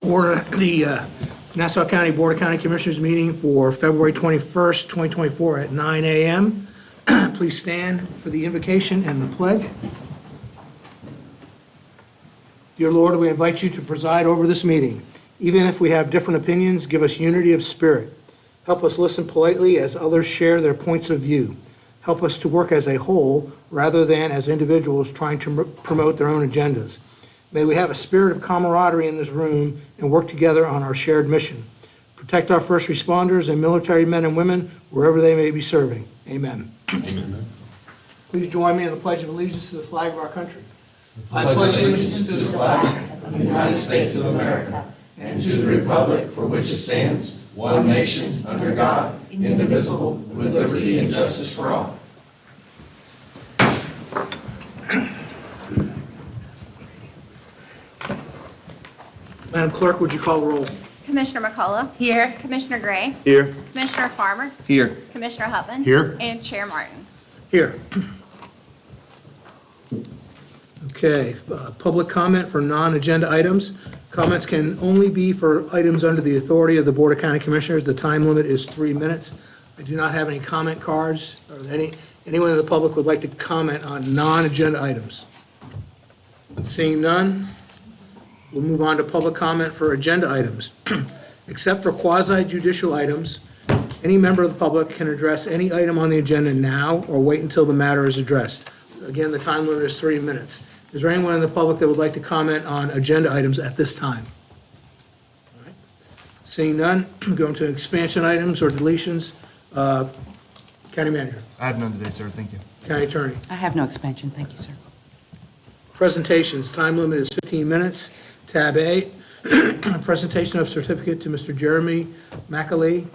Nassau County Board of County Commissioners meeting for February 21st, 2024 at 9 a.m. Please stand for the invocation and the pledge. Dear Lord, we invite you to preside over this meeting. Even if we have different opinions, give us unity of spirit. Help us listen politely as others share their points of view. Help us to work as a whole rather than as individuals trying to promote their own agendas. May we have a spirit of camaraderie in this room and work together on our shared mission. Protect our first responders and military men and women wherever they may be serving. Amen. Amen. Please join me in the Pledge of Allegiance to the flag of our country. I pledge allegiance to the flag of the United States of America and to the republic for which it stands, one nation, under God, indivisible, with liberty and justice for all. Madam Clerk, would you call the roll? Commissioner McCullough. Here. Commissioner Gray. Here. Commissioner Farmer. Here. Commissioner Hupman. Here. And Chair Martin. Here. Okay, public comment for non-agenda items. Comments can only be for items under the authority of the Board of County Commissioners. The time limit is 3 minutes. I do not have any comment cards. Or anyone in the public would like to comment on non-agenda items? Seeing none, we'll move on to public comment for agenda items. Except for quasi-judicial items, any member of the public can address any item on the agenda now or wait until the matter is addressed. Again, the time limit is 3 minutes. Is there anyone in the public that would like to comment on agenda items at this time? All right. Seeing none, going to expansion items or deletions. County Manager. I have none today, sir. Thank you. County Attorney. I have no expansion. Thank you, sir. Presentations, time limit is 15 minutes. Tab A, presentation of certificate to Mr. Jeremy McAlee,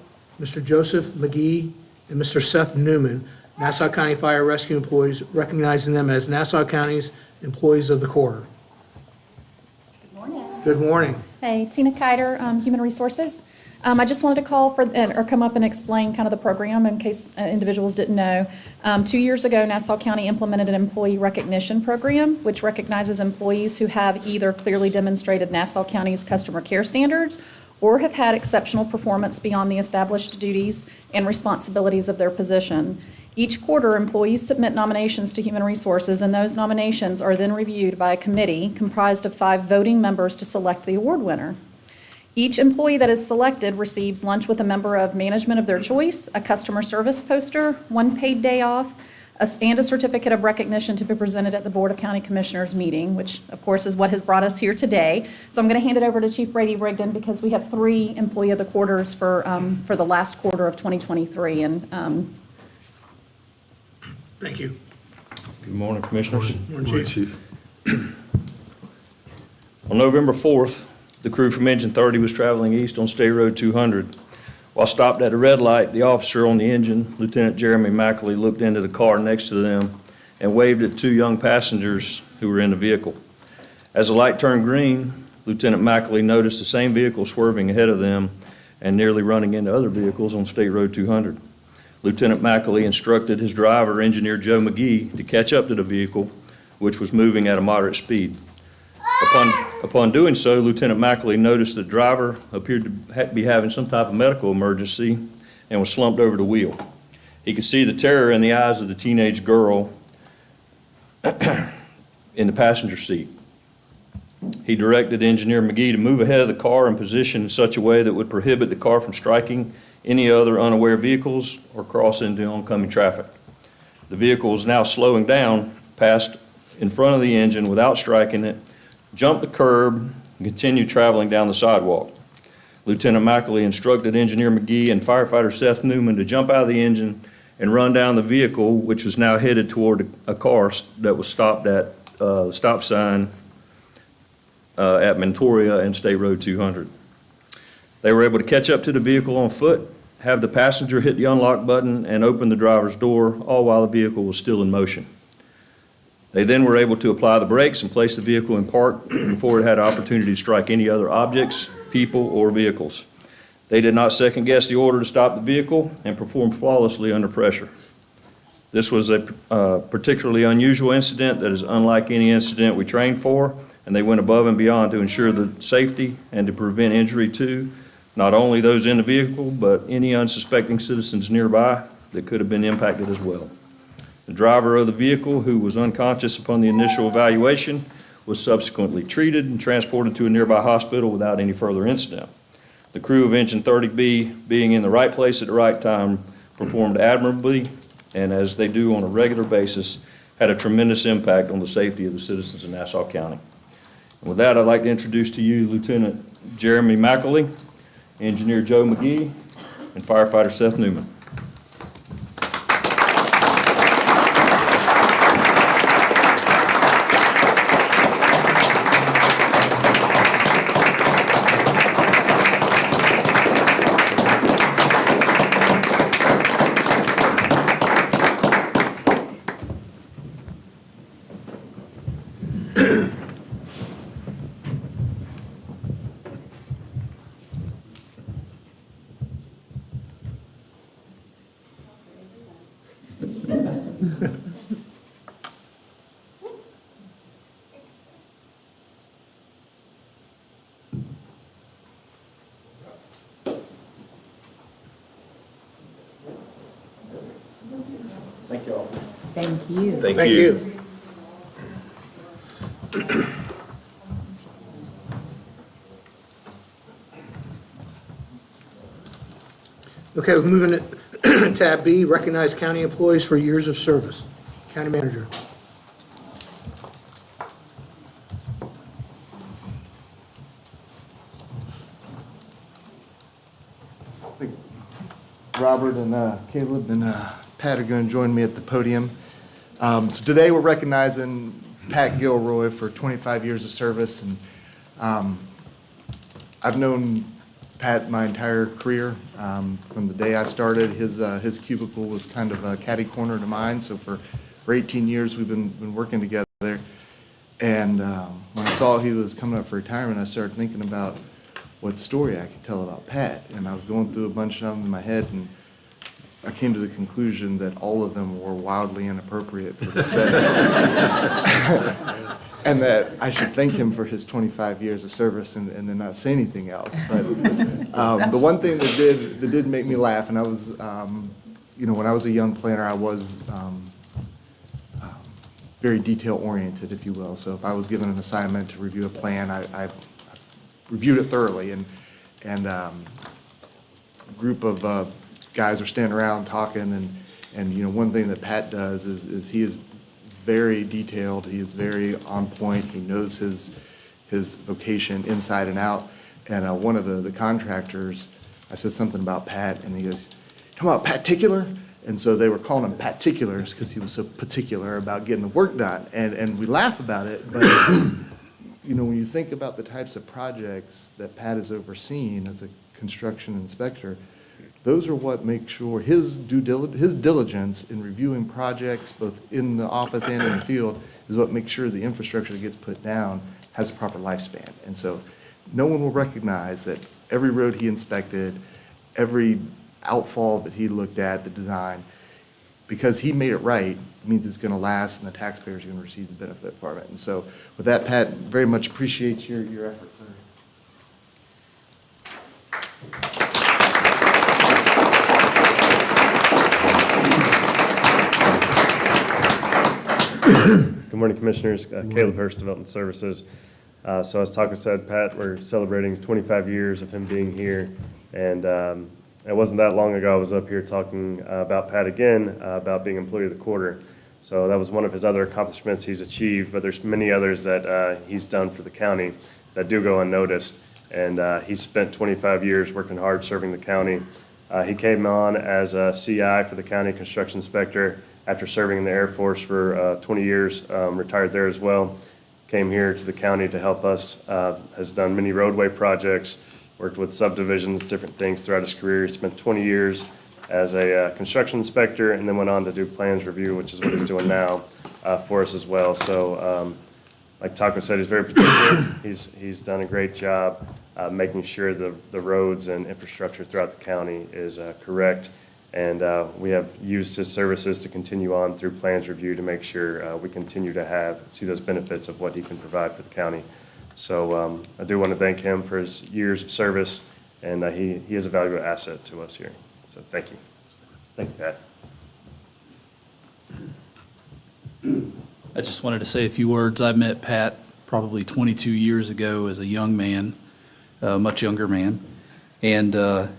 Mr. Joseph McGee, and Mr. Seth Newman, Nassau County Fire Rescue employees, recognizing them as Nassau County's employees of the quarter. Good morning. Good morning. Hey, Tina Kiter, Human Resources. I just wanted to call for, or come up and explain kind of the program in case individuals didn't know. 2 years ago, Nassau County implemented an employee recognition program, which recognizes employees who have either clearly demonstrated Nassau County's customer care standards or have had exceptional performance beyond the established duties and responsibilities of their position. Each quarter, employees submit nominations to Human Resources, and those nominations are then reviewed by a committee comprised of 5 voting members to select the award winner. Each employee that is selected receives lunch with a member of management of their choice, a customer service poster, 1 paid day off, and a certificate of recognition to be presented at the Board of County Commissioners meeting, which of course is what has brought us here today. So I'm going to hand it over to Chief Brady Brigden because we have 3 Employee of the Quarters for the last quarter of 2023. And Thank you. Good morning, Commissioners. Morning, Chief. On November 4th, the crew from Engine 30 was traveling east on State Road 200. While stopped at a red light, the officer on the engine, Lieutenant Jeremy McAlee, looked into the car next to them and waved at 2 young passengers who were in the vehicle. As the light turned green, Lieutenant McAlee noticed the same vehicle swerving ahead of them and nearly running into other vehicles on State Road 200. Lieutenant McAlee instructed his driver, Engineer Joe McGee, to catch up to the vehicle, which was moving at a moderate speed. Upon doing so, Lieutenant McAlee noticed the driver appeared to be having some type of medical emergency and was slumped over the wheel. He could see the terror in the eyes of the teenage girl in the passenger seat. He directed Engineer McGee to move ahead of the car and position in such a way that would prohibit the car from striking any other unaware vehicles or cross into oncoming traffic. The vehicle was now slowing down, passed in front of the engine without striking it, jumped the curb, and continued traveling down the sidewalk. Lieutenant McAlee instructed Engineer McGee and firefighter Seth Newman to jump out of the engine and run down the vehicle, which was now headed toward a car that was stopped at the stop sign at Mentoria and State Road 200. They were able to catch up to the vehicle on foot, have the passenger hit the unlock button, and open the driver's door, all while the vehicle was still in motion. They then were able to apply the brakes and place the vehicle in park before it had an opportunity to strike any other objects, people, or vehicles. They did not second guess the order to stop the vehicle and performed flawlessly under pressure. This was a particularly unusual incident that is unlike any incident we trained for and they went above and beyond to ensure the safety and to prevent injury to not only those in the vehicle, but any unsuspecting citizens nearby that could have been impacted as well. The driver of the vehicle, who was unconscious upon the initial evaluation, was subsequently treated and transported to a nearby hospital without any further incident. The crew of Engine 30B, being in the right place at the right time, performed admirably, and as they do on a regular basis, had a tremendous impact on the safety of the citizens of Nassau County. And with that, I'd like to introduce to you Lieutenant Jeremy McAlee, Engineer Joe McGee, and Firefighter Seth Newman. Thank you all. Thank you. Thank you. Okay, we're moving to tab B, recognize county employees for years of service. County Manager. Robert and Caleb and Pat are going to join me at the podium. So today we're recognizing Pat Gilroy for 25 years of service, and I've known Pat my entire career. From the day I started, his cubicle was kind of a catty corner to mine. So for 18 years we've been working together. And when I saw he was coming up for retirement, I started thinking about what story I could tell about Pat. And I was going through a bunch of them in my head, and I came to the conclusion that all of them were wildly inappropriate for the setting. And that I should thank him for his 25 years of service and then not say anything else. But the one thing that did make me laugh, and I was, when I was a young planner, I was very detail-oriented, if you will. So if I was given an assignment to review a plan, I reviewed it thoroughly, and a group of guys are standing around talking, and one thing that Pat does is he is very detailed. He is very on point. He knows his vocation inside and out. And one of the contractors, I said something about Pat, and he goes, "Talking about particular?" And so they were calling him Paticulars because he was so particular about getting the work done. And we laugh about it, but when you think about the types of projects that Pat has overseen as a construction inspector, those are what make sure his diligence in reviewing projects, both in the office and in the field, is what makes sure the infrastructure that gets put down has a proper lifespan. And so no one will recognize that every road he inspected, every outfall that he looked at, the design, because he made it right, means it's going to last and the taxpayers are going to receive the benefit from it. And so with that, Pat, very much appreciate your efforts, sir. Good morning, Commissioners. Caleb Hurst, Development Services. So as Taco said, Pat, we're celebrating 25 years of him being here. And it wasn't that long ago I was up here talking about Pat again, about being Employee of the Quarter. So that was one of his other accomplishments he's achieved, but there's many others that he's done for the county that do go unnoticed. And he spent 25 years working hard serving the county. He came on as a CI for the county construction inspector after serving in the Air Force for 20 years, retired there as well. Came here to the county to help us, has done many roadway projects, worked with subdivisions, different things throughout his career. He spent 20 years as a construction inspector and then went on to do plans review, which is what he's doing now for us as well. So like Taco said, he's very particular. He's done a great job making sure the roads and infrastructure throughout the county is correct. And we have used his services to continue on through plans review to make sure we continue to see those benefits of what he can provide for the county. So I do want to thank him for his years of service, and he is a valuable asset to us here. So thank you. Thank you, Pat. I just wanted to say a few words. I met Pat probably 22 years ago as a young man, a much younger man. And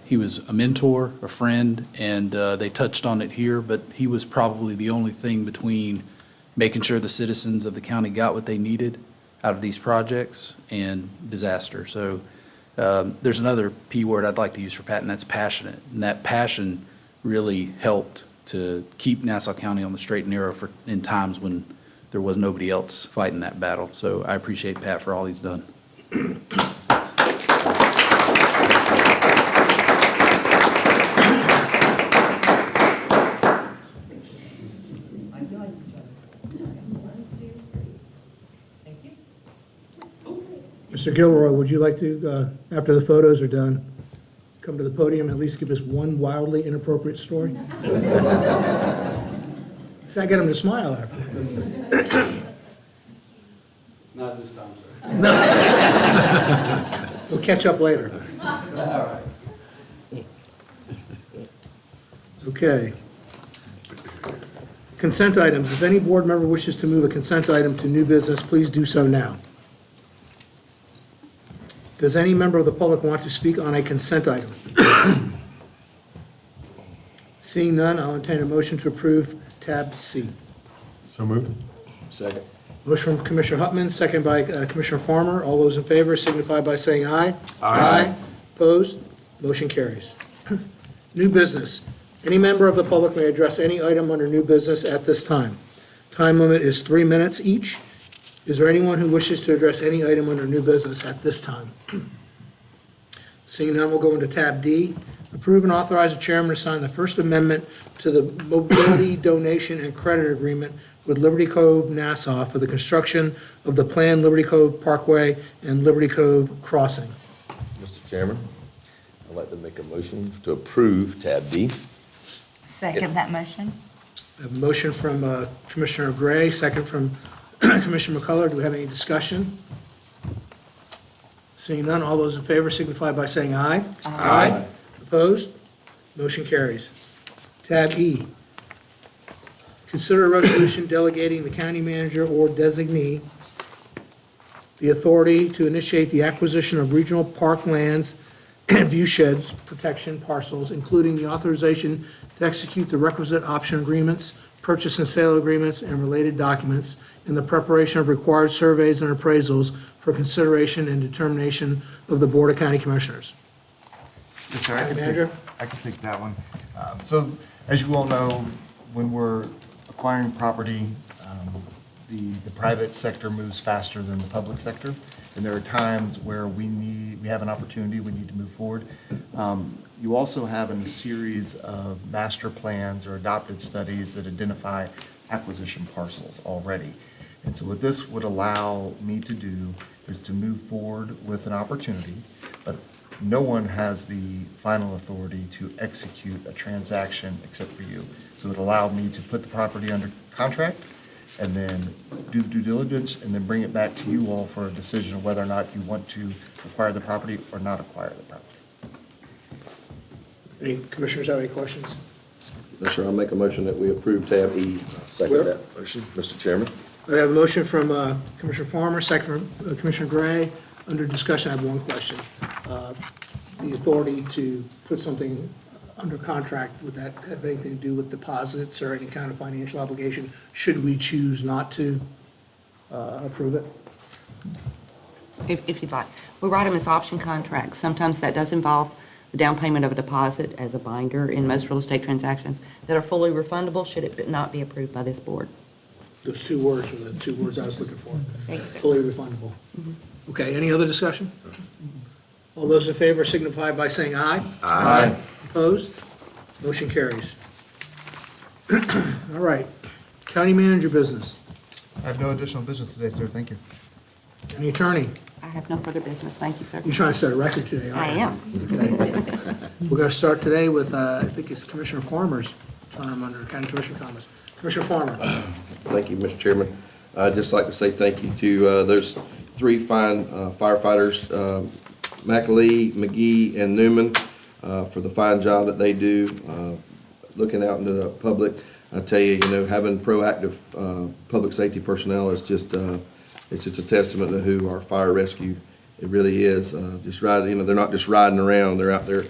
he was a mentor, a friend, and they touched on it here, but he was probably the only thing between making sure the citizens of the county got what they needed out of these projects and disaster. So there's another P word I'd like to use for Pat, and that's passionate. And that passion really helped to keep Nassau County on the straight and narrow in times when there was nobody else fighting that battle. So I appreciate Pat for all he's done. Mr. Gilroy, would you like to, after the photos are done, come to the podium and at least give us one wildly inappropriate story? See, I get him to smile after. Not this time, sir. We'll catch up later. All right. Okay. Consent items. If any board member wishes to move a consent item to new business, please do so now. Does any member of the public want to speak on a consent item? Seeing none, I'll entertain a motion to approve tab C. So moved. Second. Motion from Commissioner Huttman, second by Commissioner Farmer. All those in favor signify by saying aye. Aye. Opposed? Motion carries. New business. Any member of the public may address any item under new business at this time. Time limit is 3 minutes each. Is there anyone who wishes to address any item under new business at this time? Seeing none, we'll go into tab D. Approve and authorize the chairman to sign the First Amendment to the Mobility Donation and Credit Agreement with Liberty Cove, Nassau for the construction of the planned Liberty Cove Parkway and Liberty Cove Crossing. Mr. Chairman, I'd like to make a motion to approve tab D. Second that motion. I have a motion from Commissioner Gray, second from Commissioner McCullough. Do we have any discussion? Seeing none, all those in favor signify by saying aye. Aye. Opposed? Motion carries. Tab E. Consider a resolution delegating the county manager or designee the authority to initiate the acquisition of regional park lands and view sheds protection parcels, including the authorization to execute the requisite option agreements, purchase and sale agreements, and related documents, in the preparation of required surveys and appraisals for consideration and determination of the Board of County Commissioners. Yes, sir. County Manager? I can take that one. So, as you all know, when we're acquiring property, the private sector moves faster than the public sector, and there are times where we have an opportunity, we need to move forward. You also have a series of master plans or adopted studies that identify acquisition parcels already. And so what this would allow me to do is to move forward with an opportunity, but no one has the final authority to execute a transaction except for you. So it allowed me to put the property under contract and then do the due diligence and then bring it back to you all for a decision of whether or not you want to acquire the property or not acquire the property. Any commissioners have any questions? Yes, sir, I'll make a motion that we approve tab E. Second that motion, Mr. Chairman. I have a motion from Commissioner Farmer, second from Commissioner Gray. Under discussion, I have one question. The authority to put something under contract, would that have anything to do with deposits or any kind of financial obligation? Should we choose not to approve it? If you'd like. We write them as option contracts. Sometimes that does involve the down payment of a deposit as a binder in most real estate transactions that are fully refundable should it not be approved by this board. Those two words were the two words I was looking for. Thank you, sir. Fully refundable. Okay, any other discussion? All those in favor signify by saying aye. Aye. Opposed? Motion carries. All right, county manager business. I have no additional business today, sir. Thank you. Any attorney? I have no further business. Thank you, sir. You're trying to set a record today, I aren't you? am. We're going to start today with, I think it's Commissioner Farmer's term under County Commissioner comments. Commissioner Farmer. Thank you, Mr. Chairman. I'd just like to say thank you to those three fine firefighters, McAlee, McGee, and Newman, for the fine job that they do looking out into the public. I tell you, having proactive public safety personnel is just it's just a testament to who our fire rescue it really is. Just riding, they're not just riding around; they're out there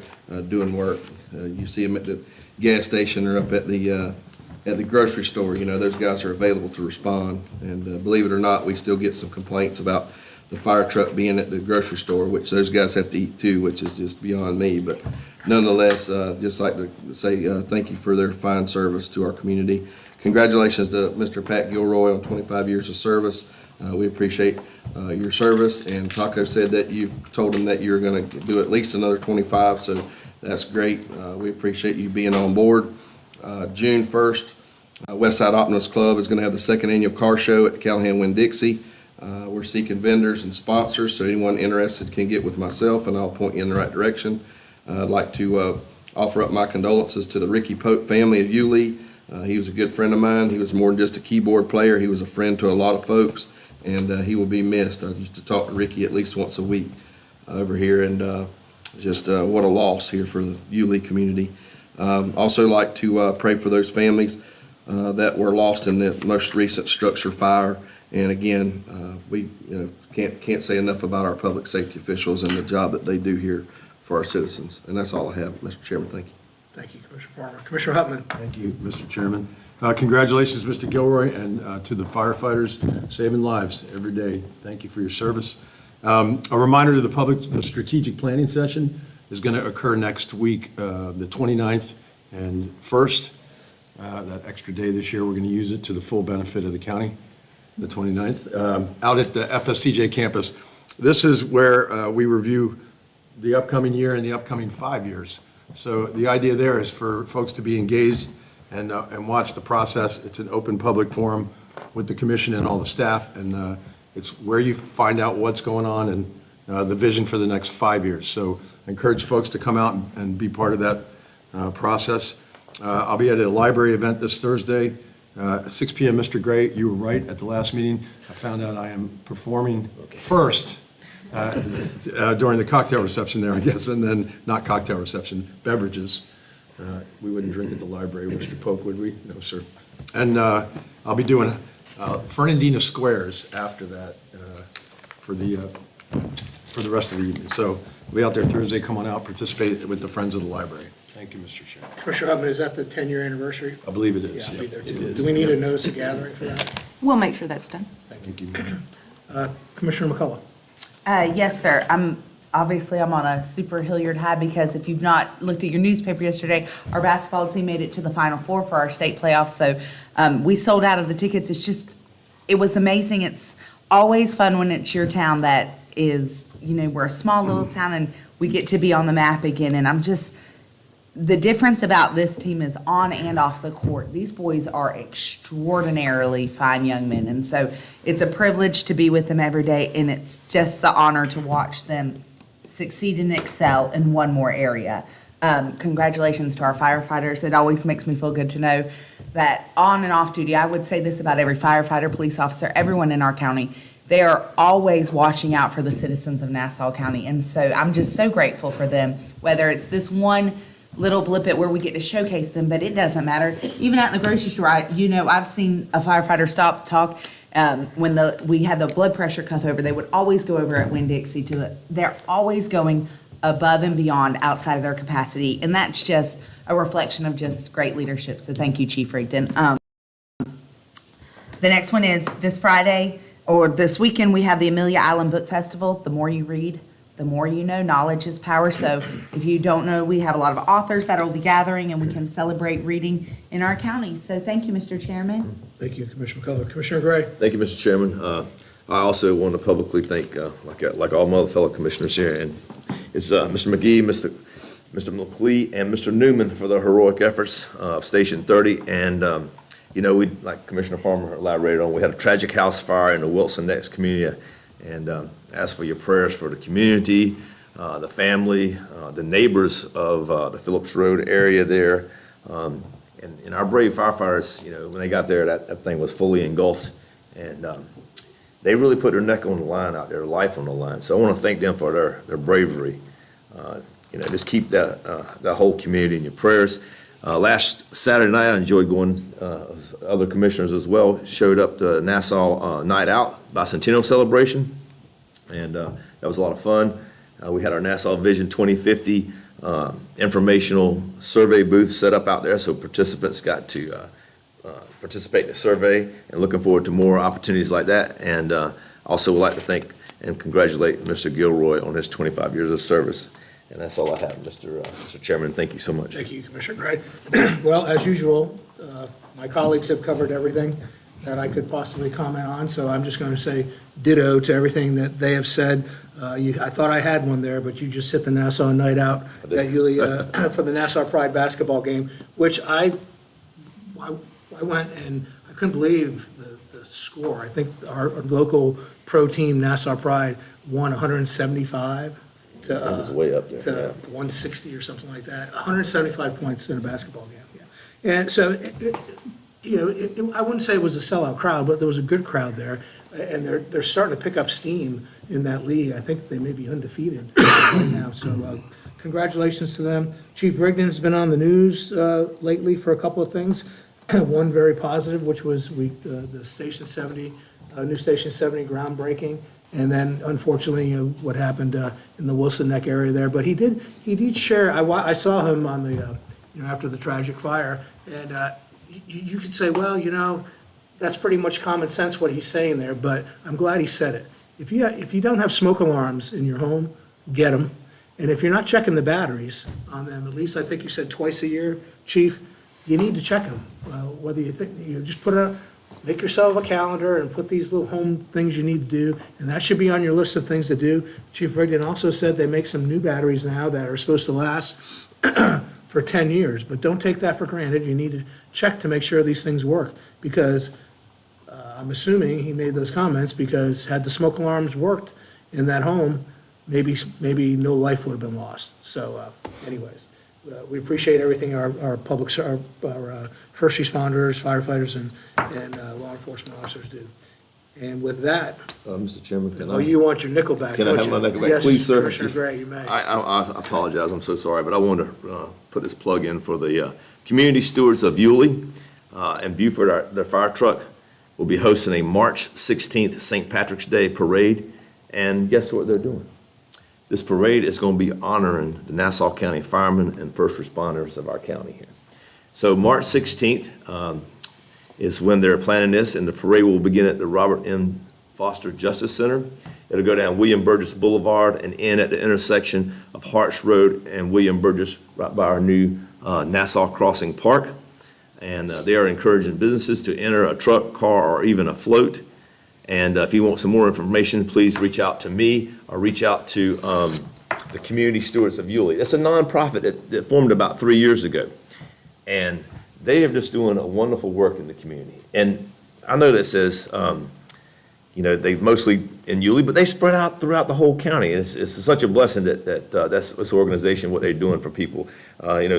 doing work. You see them at the gas station or up at the grocery store. Those guys are available to respond. And believe it or not, we still get some complaints about the fire truck being at the grocery store, which those guys have to eat too, which is just beyond me. But nonetheless, just like to say thank you for their fine service to our community. Congratulations to Mr. Pat Gilroy on 25 years of service. We appreciate your service, and Taco said that you've told him that you're going to do at least another 25, so that's great. We appreciate you being on board. June 1st, Westside Optimist Club is going to have the second annual car show at Callahan Winn-Dixie. We're seeking vendors and sponsors, so anyone interested can get with myself, and I'll point you in the right direction. I'd like to offer up my condolences to the Ricky Pope family of Yulee. He was a good friend of mine. He was more than just a keyboard player. He was a friend to a lot of folks, and he will be missed. I used to talk to Ricky at least once a week over here, and just what a loss here for the Yulee community. Also like to pray for those families that were lost in the most recent structure fire. And again, we can't say enough about our public safety officials and the job that they do here for our citizens. And that's all I have, Mr. Chairman. Thank you. Thank you, Commissioner Farmer. Commissioner Hupman. Thank you, Mr. Chairman. Congratulations, Mr. Gilroy, and to the firefighters saving lives every day. Thank you for your service. A reminder to the public, the strategic planning session is going to occur next week, the 29th and 1st. That extra day this year, we're going to use it to the full benefit of the county, the 29th, out at the FSCJ campus. This is where we review the upcoming year and the upcoming 5 years. So the idea there is for folks to be engaged and watch the process. It's an open public forum with the commission and all the staff, and it's where you find out what's going on and the vision for the next 5 years. So I encourage folks to come out and be part of that process. I'll be at a library event this Thursday, 6 p.m. Mr. Gray, you were right at the last meeting. I found out I am performing first during the cocktail reception there, I guess, and then not cocktail reception, beverages. We wouldn't drink at the library, Mr. Pope, would we? No, sir. And I'll be doing Fernandina Squares after that for the rest of the evening. So we'll be out there Thursday. Come on out, participate with the Friends of the Library. Thank you, Mr. Chairman. Commissioner Hupman, is that the 10-year anniversary? I believe it is. Yeah, I'll be there It too. is. Do we need a notice of gathering for that? We'll make sure that's done. Thank you. Commissioner McCullough. Yes, sir. I'm on a super Hilliard high because if you've not looked at your newspaper yesterday, our basketball team made it to the Final Four for our state playoffs. So we sold out of the tickets. It was amazing. It's always fun when it's your town that is, we're a small little town and we get to be on the map again. And the difference about this team is on and off the court. These boys are extraordinarily fine young men. And so it's a privilege to be with them every day. And it's just the honor to watch them succeed and excel in one more area. Congratulations to our firefighters. It always makes me feel good to know that on and off duty, I would say this about every firefighter, police officer, everyone in our county, they are always watching out for the citizens of Nassau County. And so I'm just so grateful for them, whether it's this one little blip at where we get to showcase them, but it doesn't matter. Even at the grocery store, I've seen a firefighter stop to talk. When we had the blood pressure cuff over, they would always go over at Winn-Dixie they're always going above and beyond outside of their capacity. And that's just a reflection of just great leadership. So thank you, Chief Rigdon. The next one is this Friday, or this weekend, we have the Amelia Island Book Festival. The more you read, the more you know. Knowledge is power. So if you don't know, we have a lot of authors that will be gathering, and we can celebrate reading in our county. So thank you, Mr. Chairman. Thank you, Commissioner McCullough. Commissioner Gray. Thank you, Mr. Chairman. I also want to publicly thank, like all my other fellow commissioners here, and it's Mr. McGee, Mr. McLee, and Mr. Newman for their heroic efforts of Station 30. And, we, like Commissioner Farmer elaborated on, we had a tragic house fire in the Wilson Next community. And ask for your prayers for the community, the family, the neighbors of the Phillips Road area there. And our brave firefighters, when they got there, that thing was fully engulfed. And they really put their neck on the line out there, their life on the line. So I want to thank them for their bravery. Just keep that whole community in your prayers. Last Saturday night, I enjoyed going, other commissioners as well, showed up to Nassau Night Out Bicentennial Celebration, and that was a lot of fun. We had our Nassau Vision 2050 informational survey booth set up out there, so participants got to participate in the survey, and looking forward to more opportunities like that. And also would like to thank and congratulate Mr. Gilroy on his 25 years of service. And that's all I have, Mr. Chairman. Thank you so much. Thank you, Commissioner Gray. Well, as usual, my colleagues have covered everything that I could possibly comment on, so I'm just going to say ditto to everything that they have said. I thought I had one there, but you just hit the Nassau Night Out at Yulee for the Nassau Pride basketball game, which I went and I couldn't believe the score. I think our local pro team, Nassau Pride, won 175 to That was way up there, to yeah. 160 or something like that. 175 points in a basketball game. Yeah. And so, I wouldn't say it was a sellout crowd, but there was a good crowd there, and they're starting to pick up steam in that league. I think they may be undefeated right now. So, congratulations to them. Chief Rigdon's been on the news lately for a couple of things. One very positive, which was the Station 70, new Station 70 groundbreaking. And then, unfortunately, what happened in the Wilson Neck area there. But he did share. I saw him on the after the tragic fire, and you could say, well, that's pretty much common sense what he's saying there. But I'm glad he said it. If you don't have smoke alarms in your home, get them. And if you're not checking the batteries on them, at least I think you said twice a year, Chief, you need to check them. Whether you think just put a make yourself a calendar and put these little home things you need to do, and that should be on your list of things to do. Chief Rigdon also said they make some new batteries now that are supposed to last for 10 years, but don't take that for granted. You need to check to make sure these things work, because I'm assuming he made those comments because had the smoke alarms worked in that home, maybe no life would have been lost. So anyways, we appreciate everything our first responders, firefighters, and law enforcement officers do. And with that, Mr. Chairman, can I? oh, you want your nickel back, Can I don't have you? my nickel back? Yes, Please, sir. Commissioner Gray, you may. I apologize, I'm so sorry, but I wanted to put this plug in for the Community Stewards of Yulee and Beaufort. Their fire truck will be hosting a March 16th St. Patrick's Day parade, and guess what they're doing? This parade is going to be honoring the Nassau County firemen and first responders of our county here. So March 16th is when they're planning this, and the parade will begin at the Robert M. Foster Justice Center. It'll go down William Burgess Boulevard and end at the intersection of Harts Road and William Burgess, right by our new Nassau Crossing Park. And they are encouraging businesses to enter a truck, car, or even a float. And if you want some more information, please reach out to me or reach out to the Community Stewards of Yulee. It's a nonprofit that formed about 3 years ago. And they are just doing a wonderful work in the community. And I know that says, they mostly in Yulee, but they spread out throughout the whole county. It's such a blessing that that's this organization, what they're doing for people.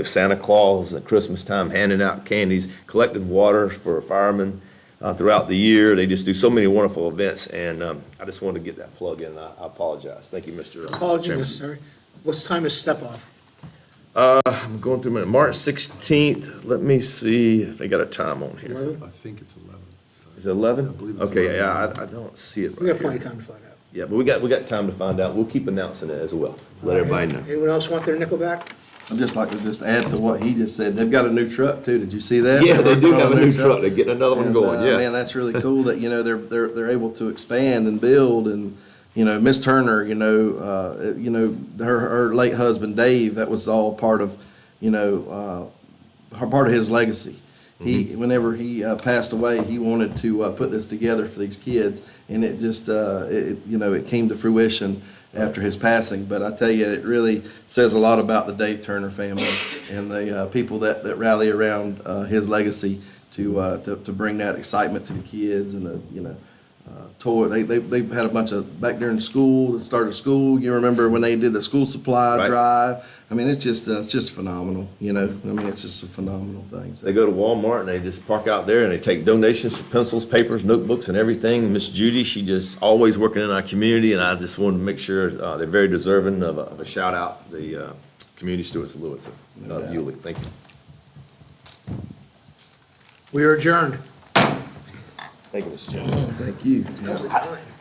Santa Claus at Christmas time, handing out candies, collecting water for firemen throughout the year. They just do so many wonderful events, and I just wanted to get that plug in. I apologize. Thank you, Mr. Chairman. Apologies, sorry. What's time is step off? I'm going through March 16th. Let me see if they got a time on here. I think it's 11. Is it 11? I believe it's Okay, 11. yeah, I don't see it We right have plenty of here. time to find out. Yeah, but we got time to find out. We'll keep announcing it as well. Let everybody know. Anyone else want their nickel back? I'd just like to just add to what he just said. They've got a new truck too. Did you see that? Yeah, they do They're have a working on new truck. They're getting another one And, going, yeah. Man, that's really cool that, they're able to expand and build. And, Miss Turner, her late husband, Dave, that was all part of, part of his legacy. Whenever he passed away, he wanted to put this together for these kids, and it just, it came to fruition after his passing. But I tell you, it really says a lot about the Dave Turner family and the people that rally around his legacy to bring that excitement to the kids and toy, they've had a bunch of, back during school, the start of school, you remember when they did the school supply Right. drive? I mean, it's just phenomenal, you know, I mean, it's just a phenomenal thing. So, They go to Walmart and they just park out there and they take donations for pencils, papers, notebooks and everything. Miss Judy, she just always working in our community and I just wanted to make sure they're very deserving of a shout out, the community stewards of Lewis, of Yulee. Thank you. We are adjourned. Thank you, Mr. Chairman. Thank you.